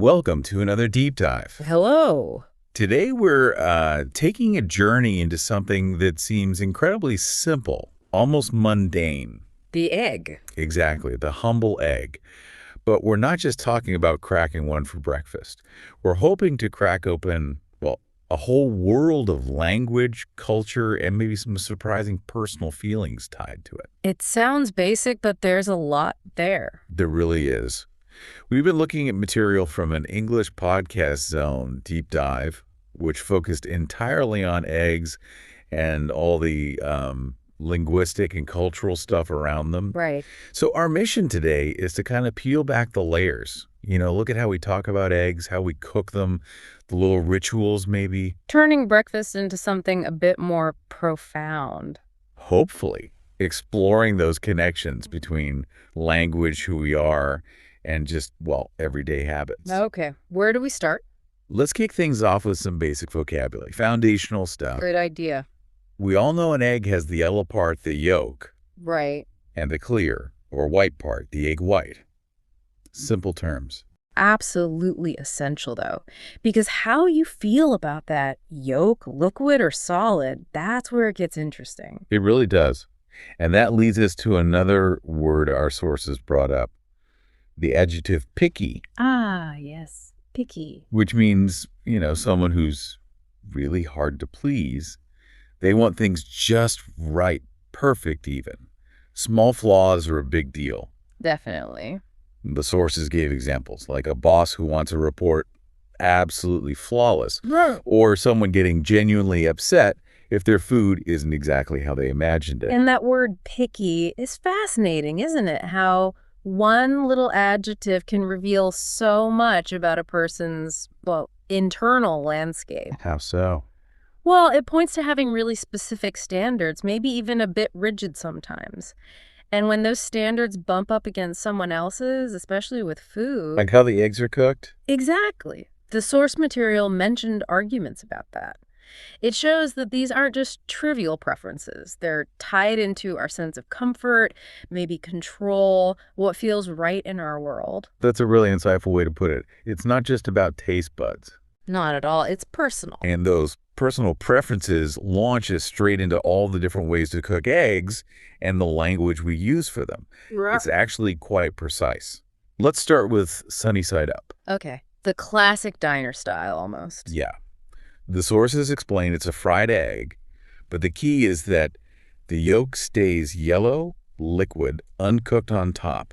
welcome to another deep dive. Hello. Today we're taking a journey into something that seems incredibly simple, almost mundane. The egg. Exactly, the humble egg. But we're not just talking about cracking one for breakfast. We're hoping to crack open, well, a whole world of language, culture, and maybe some surprising personal feelings tied to it. It sounds basic, but there's a lot there. There really is. We've been looking at material from an English podcast zone deep dive, which focused entirely on eggs and all the linguistic and cultural stuff around them. Right. So our mission today is to kind of peel back the layers. Look at how we talk about eggs, how we cook them, the little rituals maybe. Turning breakfast into something a bit more profound. Hopefully exploring those connections between language, who we are, and just, well, everyday habits. Okay. Where do we start? Let's kick things off with some basic vocabulary, foundational stuff. Good idea. We all know an egg has the yellow part, the yolk, Right. and the clear, or white part, the egg white. Simple terms. Absolutely essential, though, because how you feel about that yolk, liquid or solid, that's where it gets interesting. It really does. And that leads us to another word our sources brought up, the adjective picky. Ah, yes. Picky. Which means, someone who's really hard to please. They want things just right, perfect even. Small flaws are a big deal. Definitely. The sources gave examples, like a boss who wants a report absolutely flawless, or someone getting genuinely upset if their food isn't exactly how they imagined it. And that word picky is fascinating, isn't it? How one little adjective can reveal so much about a person's, internal landscape. How so? Well, it points to having really specific standards, maybe even a bit rigid sometimes. And when those standards bump up against someone else's, especially with food... Like how the eggs are cooked? Exactly. The source material mentioned arguments about that. It shows that these aren't just trivial preferences. They're tied into our sense of comfort, maybe control, what feels right in our world. That's a really insightful way to put it. It's not just about taste buds. Not at all. It's personal. And those personal preferences launch us straight into all the different ways to cook eggs and the language we use for them. Right. It's actually quite precise. Let's start with sunny side up. Okay. The classic diner style almost. Yeah. The sources explain it's a fried egg, but the key is that the yolk stays yellow, liquid, uncooked on top.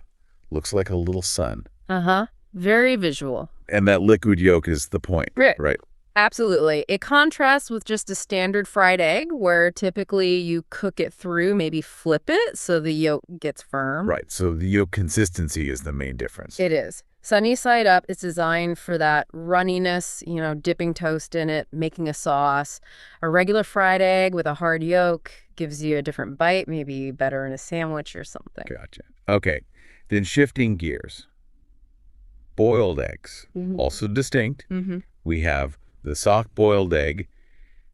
Looks like a little sun. Uh-huh. Very visual. And that liquid yolk is the point, right? Absolutely. It contrasts with just a standard fried egg where typically you cook it through, maybe flip it so the yolk gets firm. Right. So the yolk consistency is the main difference. It is. Sunny side up, it's designed for that runniness, dipping toast in it, making a sauce. A regular fried egg with a hard yolk gives you a different bite, maybe better in a sandwich or something. Gotcha. Okay. Then shifting gears. Boiled eggs, also distinct. We have the soft boiled egg,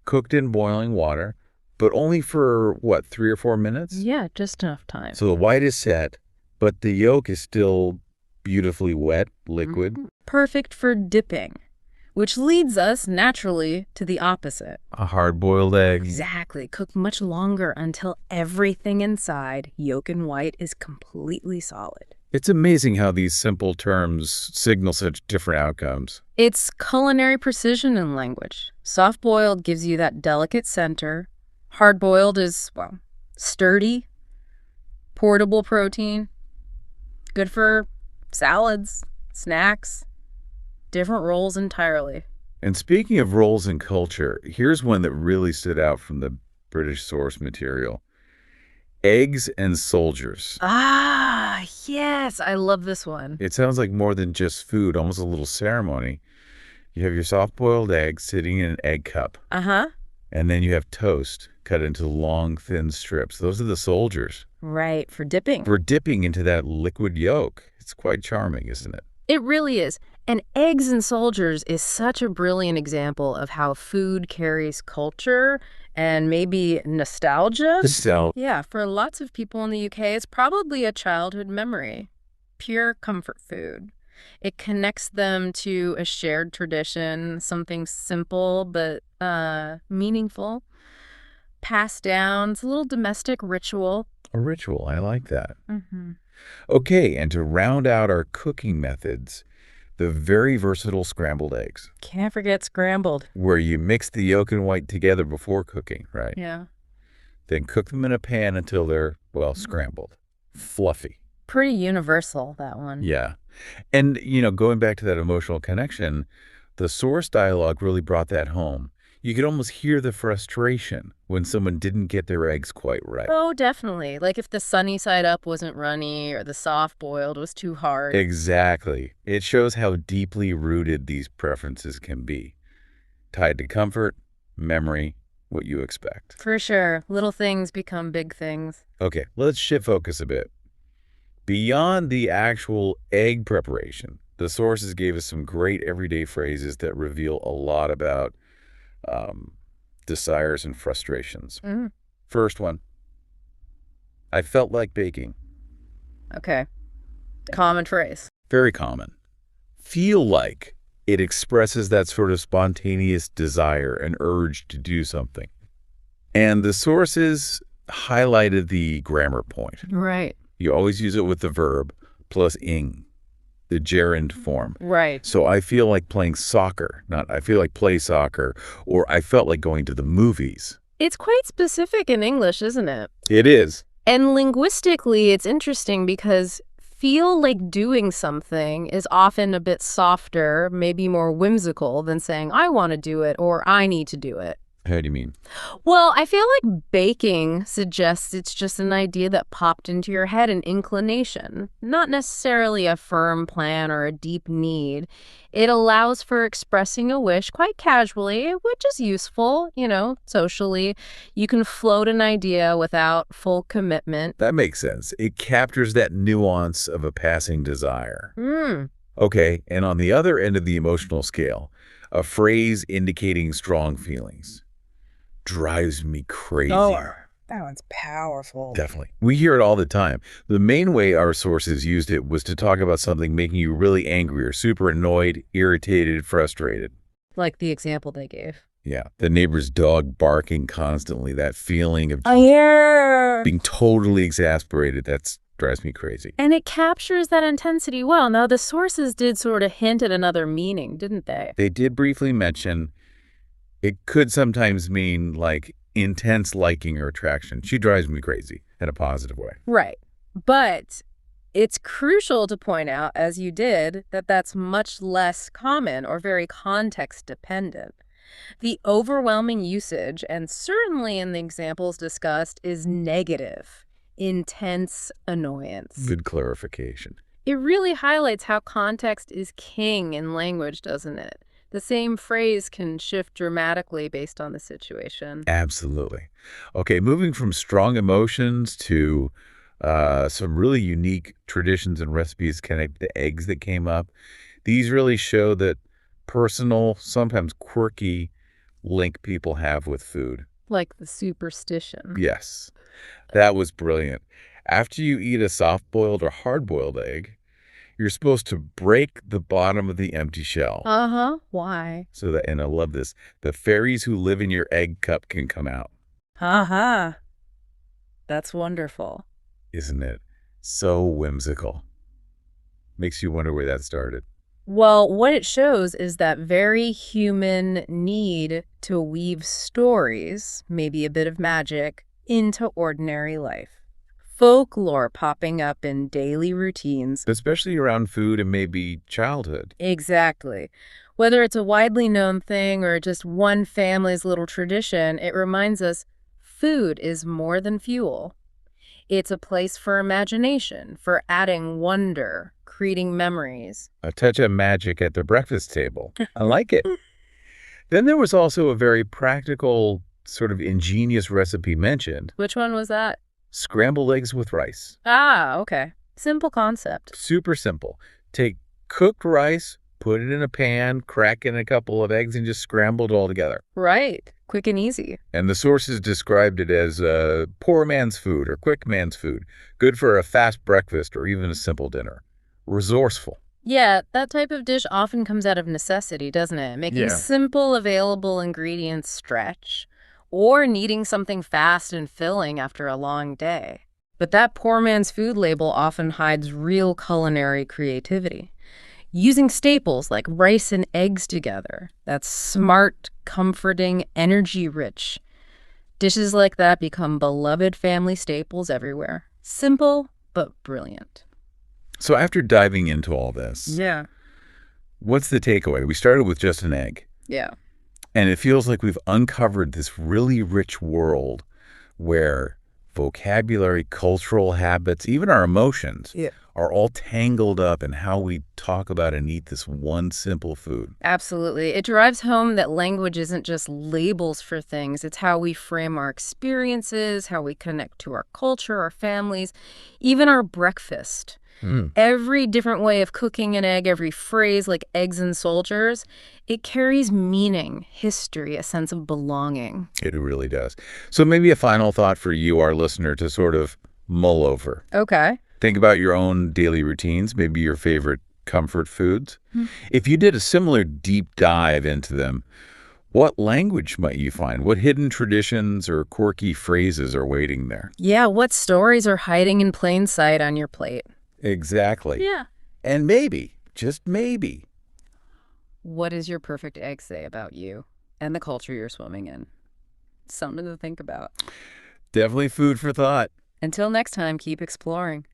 cooked in boiling water, but only for, 3 or 4 minutes? Yeah, just enough time. So the white is set, but the yolk is still beautifully wet, liquid. Perfect for dipping, which leads us naturally to the opposite. A hard-boiled egg. Exactly. Cook much longer until everything inside, yolk and white, is completely solid. It's amazing how these simple terms signal such different outcomes. It's culinary precision in language. Soft-boiled gives you that delicate center. Hard-boiled is, sturdy, portable protein, good for salads, snacks, different roles entirely. And speaking of roles in culture, here's one that really stood out from the British source material. Eggs and soldiers. Ah, yes. I love this one. It sounds like more than just food, almost a little ceremony. You have your soft-boiled egg sitting in an egg cup. Uh-huh. And then you have toast cut into long, thin strips. Those are the soldiers. Right, for dipping. For dipping into that liquid yolk. It's quite charming, isn't it? It really is. And eggs and soldiers is such a brilliant example of how food carries culture and maybe nostalgia. Yeah, for lots of people in the UK, it's probably a childhood memory. Pure comfort food. It connects them to a shared tradition, something simple but meaningful, passed down. It's a little domestic ritual. A ritual, I like that. Hmm. Okay, and to round out our cooking methods, the very versatile scrambled eggs, Can't forget scrambled. where you mix the yolk and white together before cooking, right? Yeah. Then cook them in a pan until they're, well, scrambled. Fluffy. Pretty universal, that one. Yeah. And, going back to that emotional connection, the source dialogue really brought that home. You could almost hear the frustration when someone didn't get their eggs quite right. Oh, definitely. Like if the sunny side up wasn't runny or the soft boiled was too hard. Exactly. It shows how deeply rooted these preferences can be, tied to comfort, memory, what you expect. For sure. Little things become big things. Okay, let's shift focus a bit. Beyond the actual egg preparation, the sources gave us some great everyday phrases that reveal a lot about um, desires and frustrations. Mm, First one, I felt like baking. okay. Common phrase. Very common. Feel like, it expresses that sort of spontaneous desire and urge to do something. And the sources highlighted the grammar point. Right. You always use it with the verb plus ing, the gerund form. Right. So I feel like playing soccer, not I feel like play soccer, or I felt like going to the movies. It's quite specific in English, isn't it? It is. And linguistically, it's interesting because feel like doing something is often a bit softer, maybe more whimsical than saying, I want to do it or I need to do it. How do you mean? Well, I feel like baking suggests it's just an idea that popped into your head, an inclination, not necessarily a firm plan or a deep need. It allows for expressing a wish quite casually, which is useful, socially. You can float an idea without full commitment. That makes sense. It captures that nuance of a passing desire. Mm. Okay, and on the other end of the emotional scale, a phrase indicating strong feelings drives me crazy. Oh, that one's powerful. Definitely. We hear it all the time. The main way our sources used it was to talk about something making you really angry or super annoyed, irritated, frustrated. Like the example they gave. Yeah. The neighbor's dog barking constantly, that feeling of Yeah. being totally exasperated, that drives me crazy. And it captures that intensity well. Now, the sources did sort of hint at another meaning, didn't they? They did briefly mention it could sometimes mean like intense liking or attraction. She drives me crazy in a positive way. Right. But it's crucial to point out, as you did, that that's much less common or very context dependent. The overwhelming usage, and certainly in the examples discussed, is negative, intense annoyance. Good clarification. It really highlights how context is king in language, doesn't it? The same phrase can shift dramatically based on the situation. Absolutely. Okay, moving from strong emotions to some really unique traditions and recipes connected to eggs that came up. These really show that personal, sometimes quirky link people have with food. Like the superstition. Yes, that was brilliant. After you eat a soft-boiled or hard-boiled egg, you're supposed to break the bottom of the empty shell. Uh-huh. Why? So that, and I love this, the fairies who live in your egg cup can come out. Uh-huh. That's wonderful. Isn't it? So whimsical. Makes you wonder where that started. Well, what it shows is that very human need to weave stories, maybe a bit of magic, into ordinary life. Folklore popping up in daily routines. Especially around food and maybe childhood. Exactly. Whether it's a widely known thing or just one family's little tradition, it reminds us food is more than fuel. It's a place for imagination, for adding wonder, creating memories. A touch of magic at the breakfast table. I like it. Then there was also a very practical, sort of ingenious recipe mentioned. Which one was that? Scrambled eggs with rice. Ah, okay. Simple concept. Super simple. Take cooked rice, put it in a pan, crack in a couple of eggs, and just scramble it all together. Right. Quick and easy. And the sources described it as poor man's food or quick man's food, good for a fast breakfast or even a simple dinner. Resourceful. Yeah, that type of dish often comes out of necessity, doesn't it? Making Yeah. simple, available ingredients stretch, or needing something fast and filling after a long day. But that poor man's food label often hides real culinary creativity. Using staples like rice and eggs together, that's smart, comforting, energy rich. Dishes like that become beloved family staples everywhere. Simple, but brilliant. So after diving into all this, Yeah. what's the takeaway? We started with just an egg, Yeah. and it feels like we've uncovered this really rich world where vocabulary, cultural habits, even our emotions Yeah. are all tangled up in how we talk about and eat this one simple food. Absolutely. It drives home that language isn't just labels for things. It's how we frame our experiences, how we connect to our culture, our families, even our breakfast. Mm. Every different way of cooking an egg, every phrase like eggs and soldiers, it carries meaning, history, a sense of belonging. It really does. So maybe a final thought for you, our listener, to sort of mull over. Okay. Think about your own daily routines, maybe your favorite comfort foods. If you did a similar deep dive into them, what language might you find? What hidden traditions or quirky phrases are waiting there? Yeah, what stories are hiding in plain sight on your plate? Exactly. Yeah. And maybe, just maybe, What does your perfect egg say about you and the culture you're swimming in? Something to think about. definitely food for thought. Until next time, keep exploring.